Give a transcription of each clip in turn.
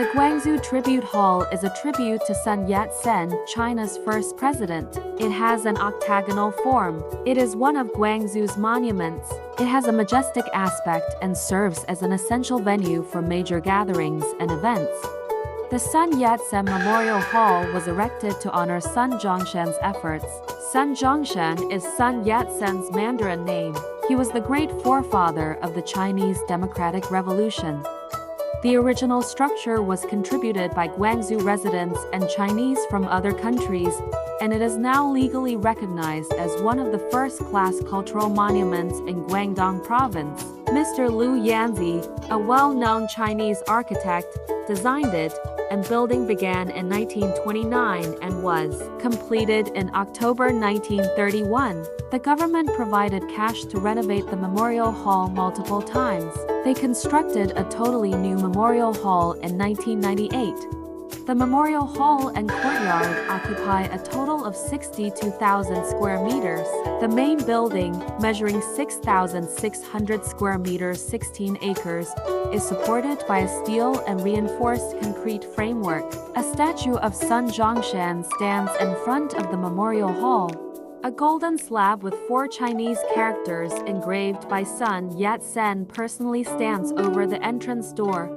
The Guangzhou Tribute Hall is a tribute to Sun Yat-sen, China's first president. It has an octagonal form. It is one of Guangzhou's monuments. It has a majestic aspect and serves as an essential venue for major gatherings and events. The Sun Yat-sen Memorial Hall was erected to honor Sun Zhongshan's efforts. Sun Zhongshan is Sun Yat-sen's Mandarin name. He was the great forefather of the Chinese Democratic Revolution. The original structure was contributed by Guangzhou residents and Chinese from other countries, and it is now legally recognized as one of the first-class cultural monuments in Guangdong province. Mr. Liu Yanzi, a well-known Chinese architect, designed it, and building began in 1929 and was completed in October 1931. The government provided cash to renovate the Memorial Hall multiple times. They constructed a totally new Memorial Hall in 1998. The Memorial Hall and courtyard occupy a total of 62,000 square meters. The main building, measuring 6,600 square meters, 16 acres, is supported by a steel and reinforced concrete framework. A statue of Sun Zhongshan stands in front of the Memorial Hall. A golden slab with 4 Chinese characters engraved by Sun Yat-sen personally stands over the entrance door.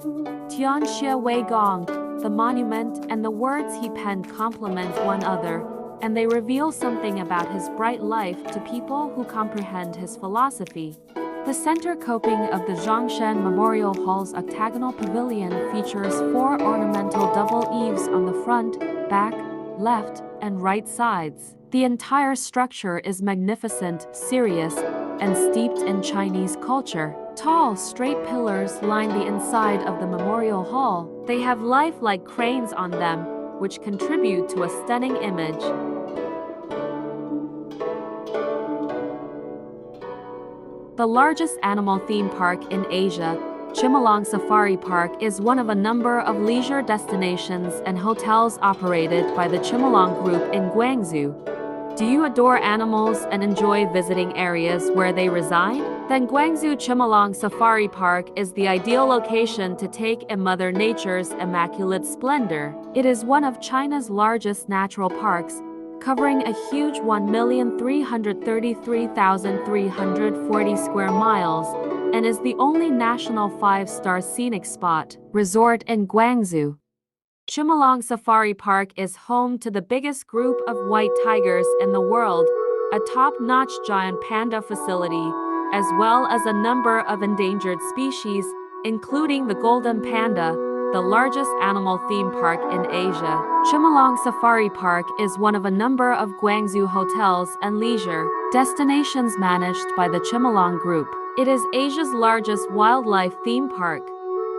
Tian Xie Wei Gong, the monument and the words he penned complement one another, and they reveal something about his bright life to people who comprehend his philosophy. The center coping of the Zhongshan Memorial Hall's octagonal pavilion features 4 ornamental double eaves on the front, back, left, and right sides. The entire structure is magnificent, serious, and steeped in Chinese culture. Tall, straight pillars line the inside of the Memorial Hall. They have lifelike cranes on them, which contribute to a stunning image. The largest animal theme park in Asia, Chimolong Safari Park, is one of a number of leisure destinations and hotels operated by the Chimolong Group in Guangzhou. Do you adore animals and enjoy visiting areas where they reside? Then Guangzhou Chimolong Safari Park is the ideal location to take in Mother Nature's immaculate splendor. It is one of China's largest natural parks, covering a huge 1,333,340 square miles, and is the only national 5-star scenic spot resort in Guangzhou. Chimolong Safari Park is home to the biggest group of white tigers in the world, a top-notch giant panda facility, as well as a number of endangered species, including the golden panda, the largest animal theme park in Asia. Chimolong Safari Park is one of a number of Guangzhou hotels and leisure destinations managed by the Chimolong Group. It is Asia's largest wildlife theme park.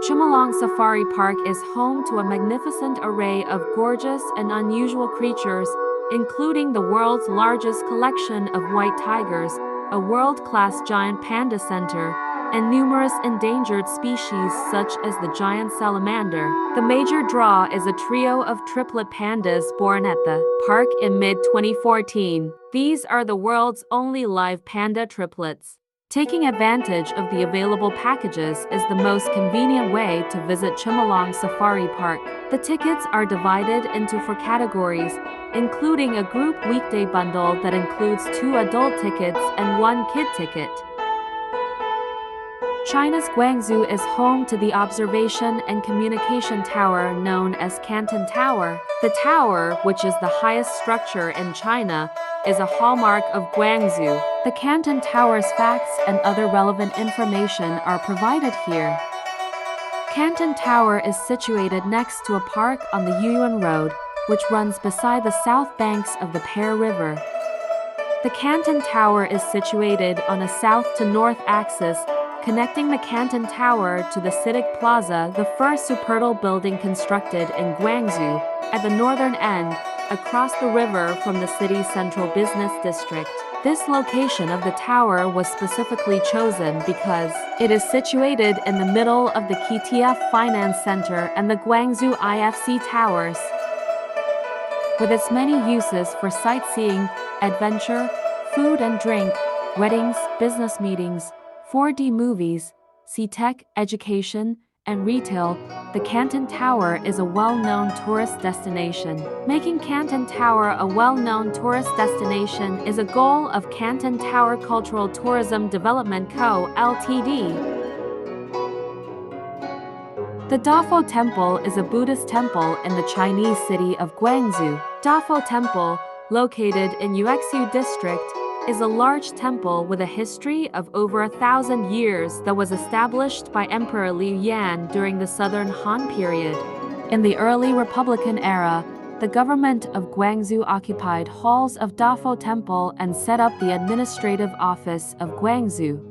Chimolong Safari Park is home to a magnificent array of gorgeous and unusual creatures, including the world's largest collection of white tigers, a world-class giant panda center, and numerous endangered species such as the giant salamander. The major draw is a trio of triplet pandas born at the park in mid-2014. These are the world's only live panda triplets. Taking advantage of the available packages is the most convenient way to visit Chimolong Safari Park. The tickets are divided into 4 categories, including a group weekday bundle that includes 2 adult tickets and 1 kid ticket. China's Guangzhou is home to the observation and communication tower known as Canton Tower. The tower, which is the highest structure in China, is a hallmark of Guangzhou. The Canton Tower's facts and other relevant information are provided here. Canton Tower is situated next to a park on the Yuyuan Road, which runs beside the south banks of the Pear River. The Canton Tower is situated on a south to north axis, connecting the Canton Tower to the Citic Plaza, the first supertall building constructed in Guangzhou, at the northern end, across the river from the city's central business district. This location of the tower was specifically chosen because it is situated in the middle of the KTF Finance Center and the Guangzhou IFC Towers. With its many uses for sightseeing, adventure, food and drink, weddings, business meetings, 4D movies, C-Tech, education, and retail, the Canton Tower is a well-known tourist destination. Making Canton Tower a well-known tourist destination is a goal of Canton Tower Cultural Tourism Development Co., Ltd. The Dafo Temple is a Buddhist temple in the Chinese city of Guangzhou. Dafo Temple, located in Yuexu District, is a large temple with a history of over 1,000 years that was established by Emperor Liu Yan during the Southern Han period. In the early Republican era, the government of Guangzhou occupied halls of Dafo Temple and set up the administrative office of Guangzhou.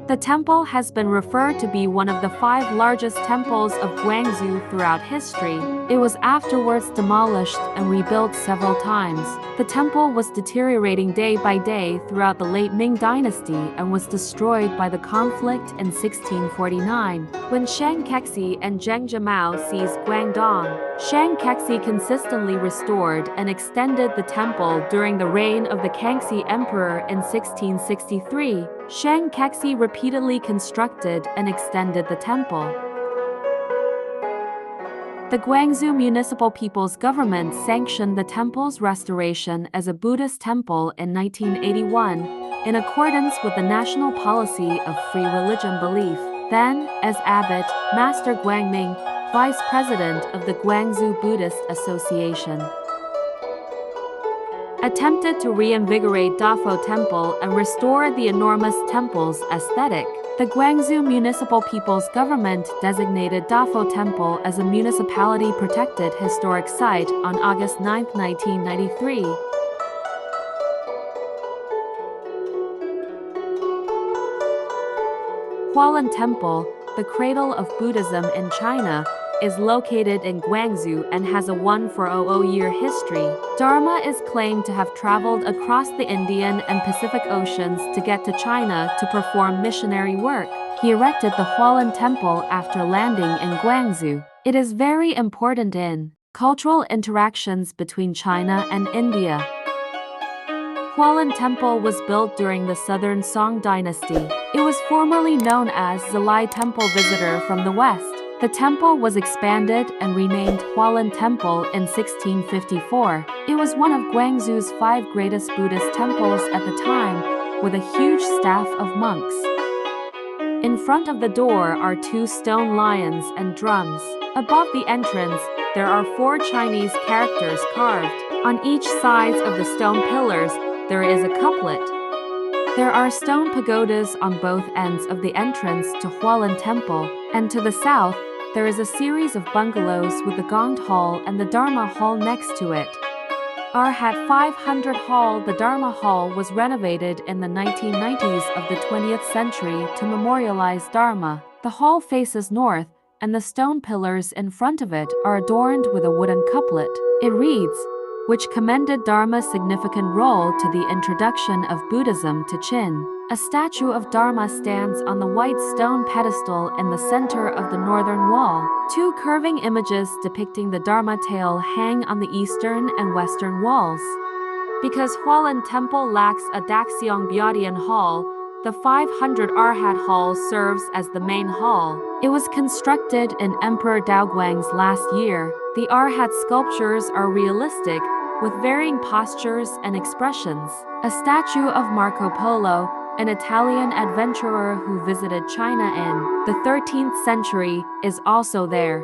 The temple has been referred to be one of the 5 largest temples of Guangzhou throughout history. It was afterwards demolished and rebuilt several times. The temple was deteriorating day by day throughout the late Ming Dynasty and was destroyed by the conflict in 1649, when Shang Kexi and Zheng Zhimao seized Guangdong. Shang Kexi consistently restored and extended the temple during the reign of the Kangxi Emperor in 1663. Shang Kexi repeatedly constructed and extended the temple. The Guangzhou Municipal People's Government sanctioned the temple's restoration as a Buddhist temple in 1981, in accordance with the national policy of free religion belief. Then, as abbot, Master Guangming, vice president of the Guangzhou Buddhist Association, attempted to reinvigorate Dafo Temple and restore the enormous temple's aesthetic. The Guangzhou Municipal People's Government designated Dafo Temple as a municipality-protected historic site on August 9, 1993. Hualen Temple, the cradle of Buddhism in China, is located in Guangzhou and has a 1400-year history. Dharma is claimed to have traveled across the Indian and Pacific Oceans to get to China to perform missionary work. He erected the Hualen Temple after landing in Guangzhou. It is very important in cultural interactions between China and India. Hualen Temple was built during the Southern Song Dynasty. It was formerly known as Zilai Temple Visitor from the West. The temple was expanded and renamed Hualen Temple in 1654. It was one of Guangzhou's 5 greatest Buddhist temples at the time, with a huge staff of monks. In front of the door are 2 stone lions and drums. Above the entrance, there are 4 Chinese characters carved. On each side of the stone pillars, there is a couplet. There are stone pagodas on both ends of the entrance to Hualen Temple, and to the south, there is a series of bungalows with the Gong Hall and the Dharma Hall next to it. Arhat 500 Hall. The Dharma Hall was renovated in the 1990s of the 20th century to memorialize Dharma. The hall faces north, and the stone pillars in front of it are adorned with a wooden couplet. It reads, which commended Dharma's significant role to the introduction of Buddhism to Qin. A statue of Dharma stands on the white stone pedestal in the center of the northern wall. 2 curving images depicting the Dharma tail hang on the eastern and western walls. Because Hualen Temple lacks a Daxiong Byadian hall, the 500 Arhat Hall serves as the main hall. It was constructed in Emperor Daoguang's last year. The Arhat sculptures are realistic, with varying postures and expressions. A statue of Marco Polo, an Italian adventurer who visited China in the 13th century, is also there.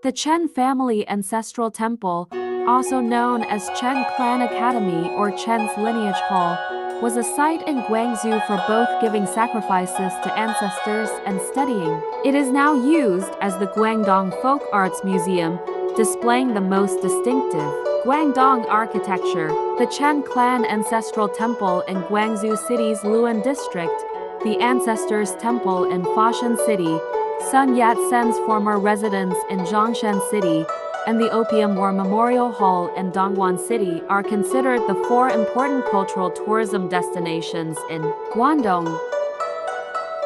The Chen Family Ancestral Temple, also known as Chen Clan Academy or Chen's Lineage Hall, was a site in Guangzhou for both giving sacrifices to ancestors and studying. It is now used as the Guangdong Folk Arts Museum, displaying the most distinctive Guangdong architecture. The Chen Clan Ancestral Temple in Guangzhou City's Luan District, the Ancestors Temple in Foshan City, Sun Yat-sen's former residence in Zhongshan City, and the Opium War Memorial Hall in Dongguan City are considered the 4 important cultural tourism destinations in Guangdong.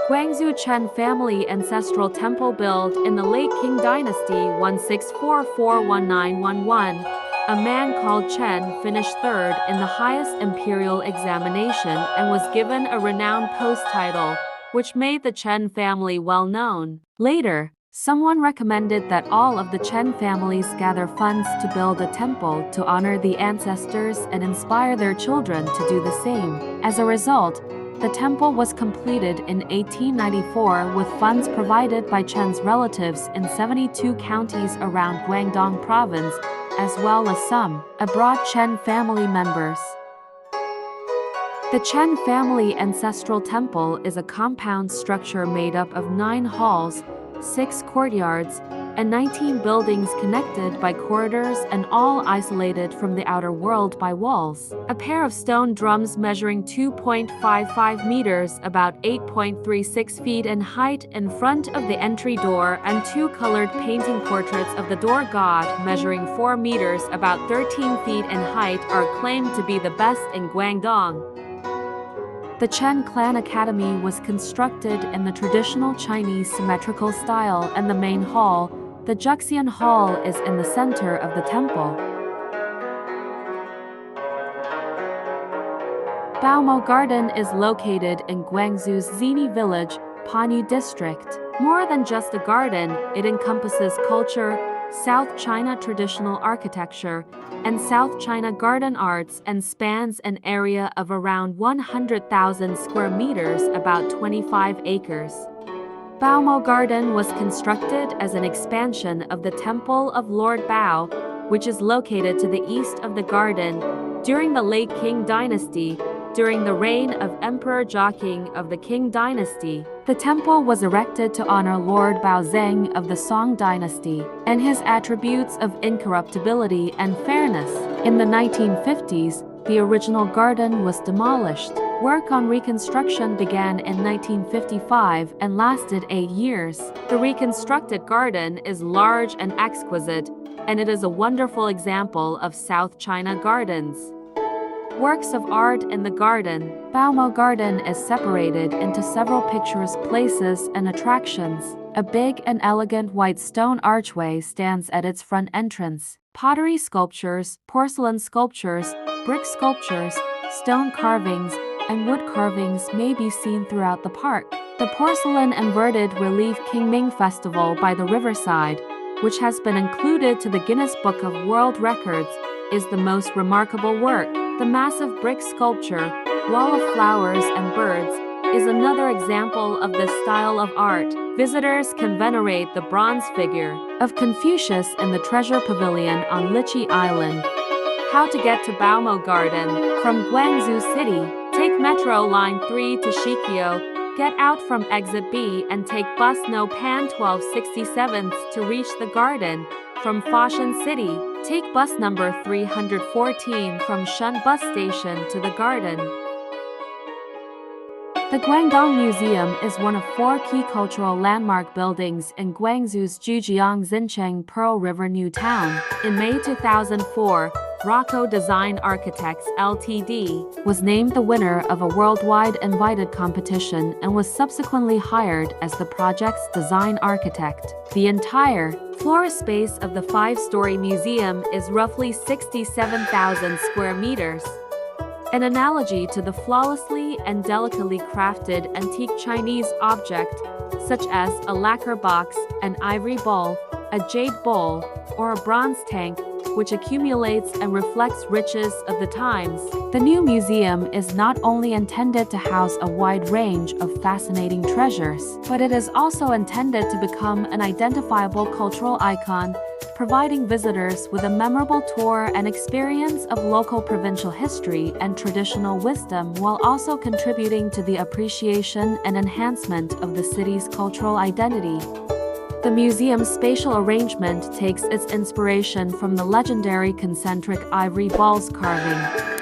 Guangzhou Chen Family Ancestral Temple built in the late Qing Dynasty 1644-1911. A man called Chen finished 3rd in the highest imperial examination and was given a renowned post title, which made the Chen family well known. Later, someone recommended that all of the Chen families gather funds to build a temple to honor the ancestors and inspire their children to do the same. As a result, the temple was completed in 1894 with funds provided by Chen's relatives in 72 counties around Guangdong province, as well as some abroad Chen family members. The Chen Family Ancestral Temple is a compound structure made up of 9 halls, 6 courtyards, and 19 buildings connected by corridors and all isolated from the outer world by walls. A pair of stone drums measuring 2.55 meters, about 8.36 feet in height, in front of the entry door, and 2 colored painting portraits of the door god measuring 4 meters, about 13 feet in height, are claimed to be the best in Guangdong. The Chen Clan Academy was constructed in the traditional Chinese symmetrical style, and the main hall, the Zhongshan Hall, is in the center of the temple. Baomo Garden is located in Guangzhou's Zini village, Panyu district. More than just a garden, it encompasses culture, South China traditional architecture, and South China garden arts, and spans an area of around 100,000 square meters, about 25 acres. Baomo Garden was constructed as an expansion of the Temple of Lord Bao, which is located to the east of the garden, during the late Qing dynasty, during the reign of Emperor Zhou of the Qing dynasty. The temple was erected to honor Lord Baozeng of the Song dynasty, and his attributes of incorruptibility and fairness. In the 1950s, the original garden was demolished. Work on reconstruction began in 1955 and lasted 8 years. The reconstructed garden is large and exquisite, and it is a wonderful example of South China gardens. Works of art in the garden. Baomo Garden is separated into several picturesque places and attractions. A big and elegant white stone archway stands at its front entrance. Pottery sculptures, porcelain sculptures, brick sculptures, stone carvings, and wood carvings may be seen throughout the park. The porcelain inverted relief Qingming Festival by the riverside, which has been included to the Guinness Book of World Records, is the most remarkable work. The massive brick sculpture, Wall of Flowers and Birds, is another example of this style of art. Visitors can venerate the bronze figure of Confucius in the Treasure Pavilion on Lichi Island. How to get to Baomo Garden. From Guangzhou City, take Metro Line 3 to Shikio, get out from Exit B and take Bus No Pan 1267 to reach the garden. From Foshan City, take bus number 314 from Shun Bus Station to the garden. The Guangdong Museum is one of 4 key cultural landmark buildings in Guangzhou's Zhu Jiang Xincheng Pearl River New Town. In May 2004, Rocco Design Architects Ltd. was named the winner of a worldwide invited competition and was subsequently hired as the project's design architect. The entire floor space of the 5-story museum is roughly 67,000 square meters. An analogy to the flawlessly and delicately crafted antique Chinese object, such as a lacquer box, an ivory bowl, a jade bowl, or a bronze tank, which accumulates and reflects riches of the times. The new museum is not only intended to house a wide range of fascinating treasures, but it is also intended to become an identifiable cultural icon, providing visitors with a memorable tour and experience of local provincial history and traditional wisdom, while also contributing to the appreciation and enhancement of the city's cultural identity. The museum's spatial arrangement takes its inspiration from the legendary concentric ivory balls carving.